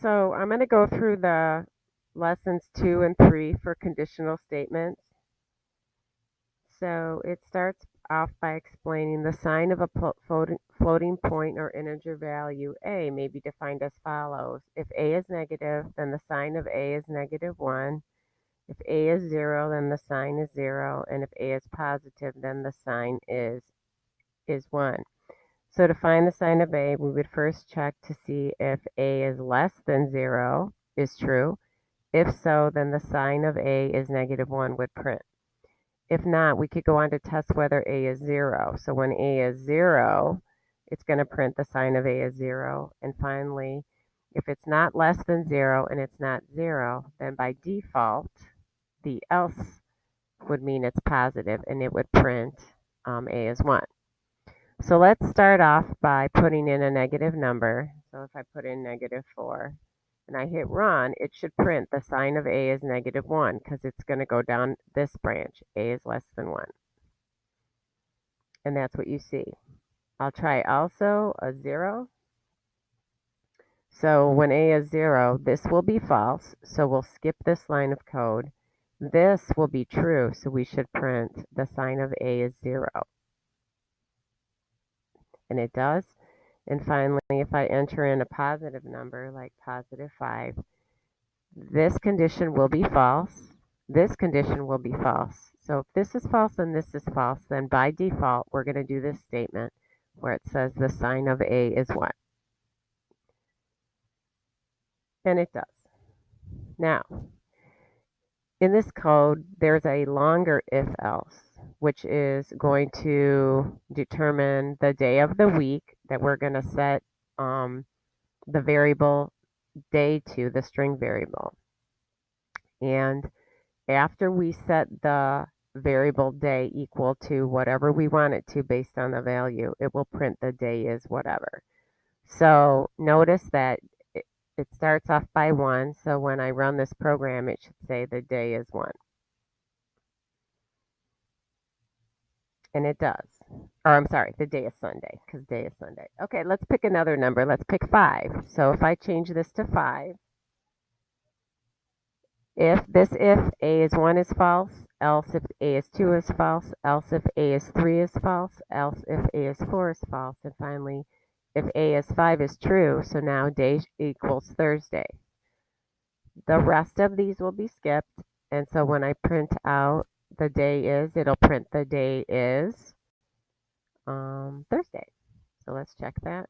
So I'm going to go through the lessons 2 and 3 for conditional statements. So it starts off by explaining the sign of a floating point or integer value a may be defined as follows. If a is negative, then the sign of a is -1. If a is 0, then the sign is 0. And if a is positive, then the sign is 1. So to find the sign of a, we would first check to see if a is less than 0 is true. If so, then the sign of a is -1 would print. If not, we could go on to test whether a is 0. So when a is 0, it's going to print the sign of a is 0. And finally, if it's not less than 0 and it's not 0, then by default, the else would mean it's positive and it would print a is 1. So let's start off by putting in a negative number. So if I put in -4 and I hit run, it should print the sign of a is -1 because it's going to go down this branch. A is less than 1. And that's what you see. I'll try also a 0. So when a is 0, this will be false. So we'll skip this line of code. This will be true. So we should print the sign of a is 0. And it does. And finally, if I enter in a positive number like +5, this condition will be false. This condition will be false. So if this is false and this is false, then by default, we're going to do this statement where it says the sign of a is 1. And it does. Now, in this code, there's a longer if-else, which is going to determine the day of the week that we're going to set the variable day to, the string variable. And after we set the variable day equal to whatever we want it to based on the value, it will print the day is whatever. So notice that it starts off by 1. So when I run this program, it should say the day is 1. And it does. Or I'm sorry, the day is Sunday, because day is Sunday. Okay, let's pick another number. Let's pick 5. So if I change this to 5, if a is 1 is false, else if a is 2 is false, else if a is 3 is false, else if a is 4 is false, and finally, if a is 5 is true, so now day equals Thursday. The rest of these will be skipped, and so when I print out the day is, it'll print the day is Thursday. So let's check that.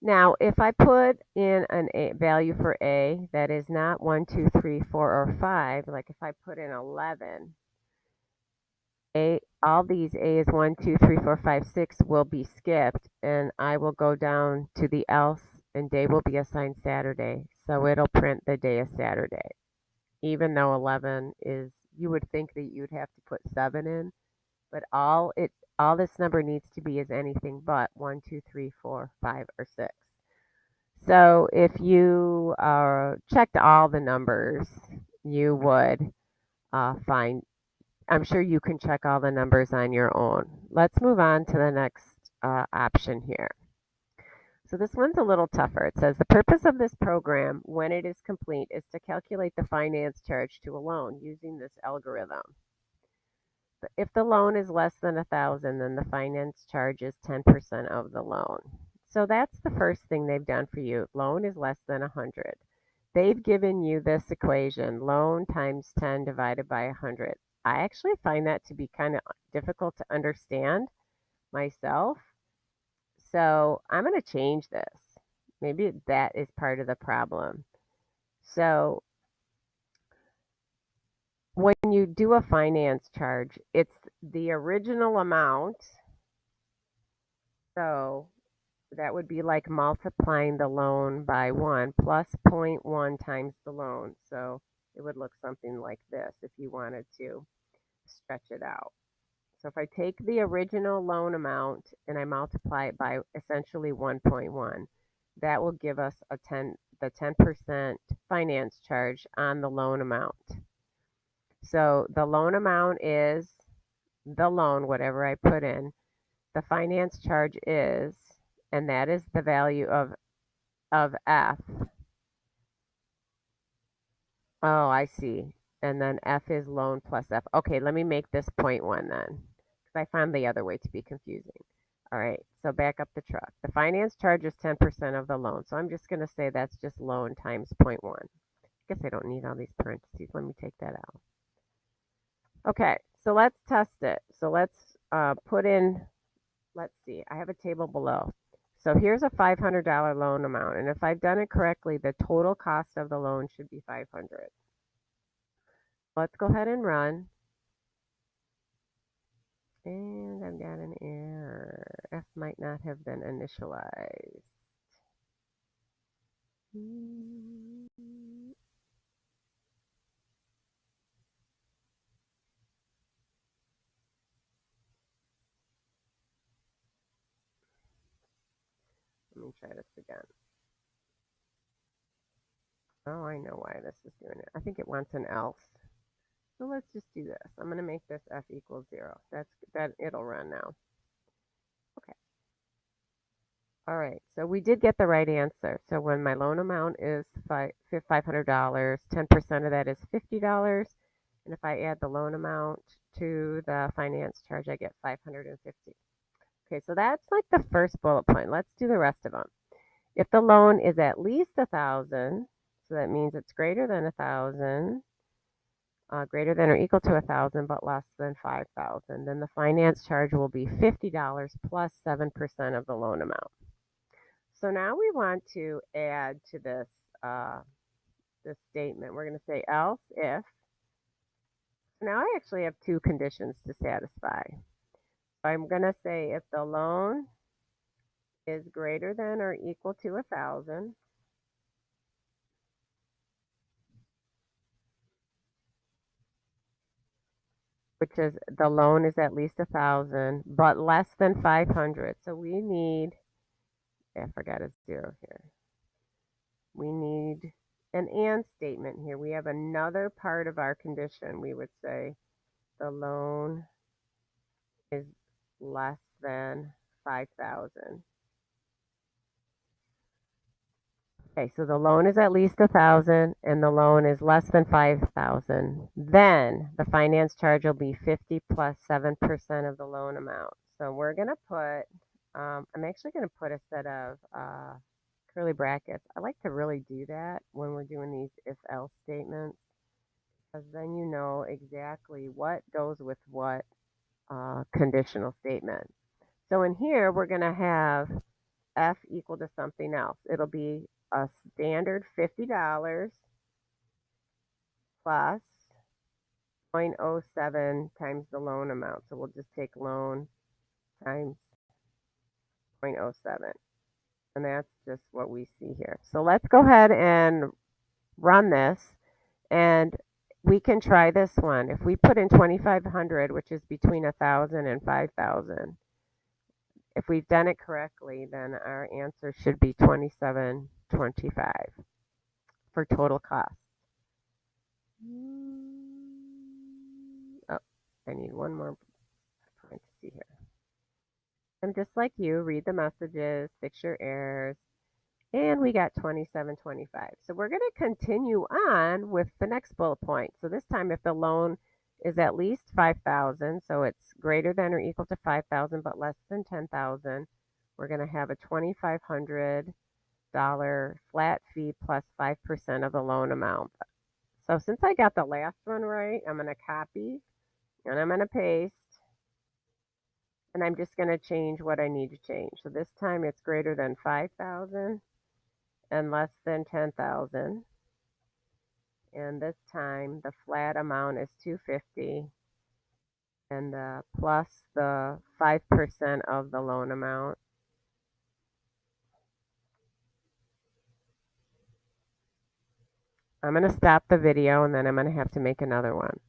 Now, if I put in a value for a that is not 1, 2, 3, 4, or 5, like if I put in 11, all these a is 1, 2, 3, 4, 5, 6 will be skipped, and I will go down to the else, and day will be assigned Saturday. So it'll print the day is Saturday. Even though 11 is, you would think that you'd have to put 7 in, but all this number needs to be is anything but 1, 2, 3, 4, 5, or 6. So if you checked all the numbers, you would find, I'm sure you can check all the numbers on your own. Let's move on to the next option here. So this one's a little tougher. It says the purpose of this program, when it is complete, is to calculate the finance charge to a loan using this algorithm. If the loan is less than $1,000, then the finance charge is 10% of the loan. So that's the first thing they've done for you. Loan is less than 100. They've given you this equation, loan times 10 divided by 100. I actually find that to be kind of difficult to understand myself. So I'm going to change this. Maybe that is part of the problem. So when you do a finance charge, it's the original amount. So that would be like multiplying the loan by 1 plus 0.1 times the loan. So it would look something like this if you wanted to stretch it out. So if I take the original loan amount and I multiply it by essentially 1.1, that will give us the 10% finance charge on the loan amount. So the loan amount is the loan, whatever I put in, the finance charge is, and that is the value of F. Oh, I see. And then F is loan plus F. Okay, let me make this 0.1 then, because I found the other way to be confusing. All right, so back up the truck. The finance charge is 10% of the loan, so I'm just going to say that's just loan times 0.1. I guess I don't need all these parentheses. Let me take that out. Okay, so let's test it. So let's put in, let's see, I have a table below. So here's a $500 loan amount, and if I've done it correctly, the total cost of the loan should be $500. Let's go ahead and run. And I've got an error. F might not have been initialized. Let me try this again. Oh, I know why this is doing it. I think it wants an else. So let's just do this. I'm going to make this F equals 0. That it'll run now. Okay. All right. So we did get the right answer. So when my loan amount is $500, 10% of that is $50. And if I add the loan amount to the finance charge, I get $550. Okay, so that's like the first bullet point. Let's do the rest of them. If the loan is at least 1,000, so that means it's greater than 1,000, greater than or equal to 1,000, but less than 5,000, then the finance charge will be $50 plus 7% of the loan amount. So now we want to add to this this statement. We're going to say else if. So now I actually have two conditions to satisfy. I'm going to say if the loan is greater than or equal to 1,000, which is the loan is at least 1,000, but less than 500. So we need, I forgot a 0 here. We need an and statement here. We have another part of our condition. We would say the loan is less than 5,000. Okay, so the loan is at least 1,000 and the loan is less than 5,000. Then the finance charge will be 50 plus 7% of the loan amount. So we're going to put, I'm actually going to put a set of curly brackets. I like to really do that when we're doing these if-else statements, because then you know exactly what goes with what conditional statement. So in here, we're going to have F equal to something else. It'll be a standard $50 plus 0.07 times the loan amount. So we'll just take loan times 0.07. And that's just what we see here. So let's go ahead and run this. And we can try this one. If we put in 2,500, which is between 1,000 and 5,000, if we've done it correctly, then our answer should be 2725 for total cost. Oh, I need one more parenthesis here. And just like you, read the messages, fix your errors, and we got 2725. So we're going to continue on with the next bullet point. So this time, if the loan is at least 5,000, so it's greater than or equal to 5,000 but less than 10,000, we're going to have a $2,500 flat fee plus 5% of the loan amount. So since I got the last one right, I'm going to copy and I'm going to paste, and I'm just going to change what I need to change. So this time it's greater than 5,000 and less than 10,000. And this time the flat amount is $250 and plus the 5% of the loan amount. I'm going to stop the video and then I'm going to have to make another one.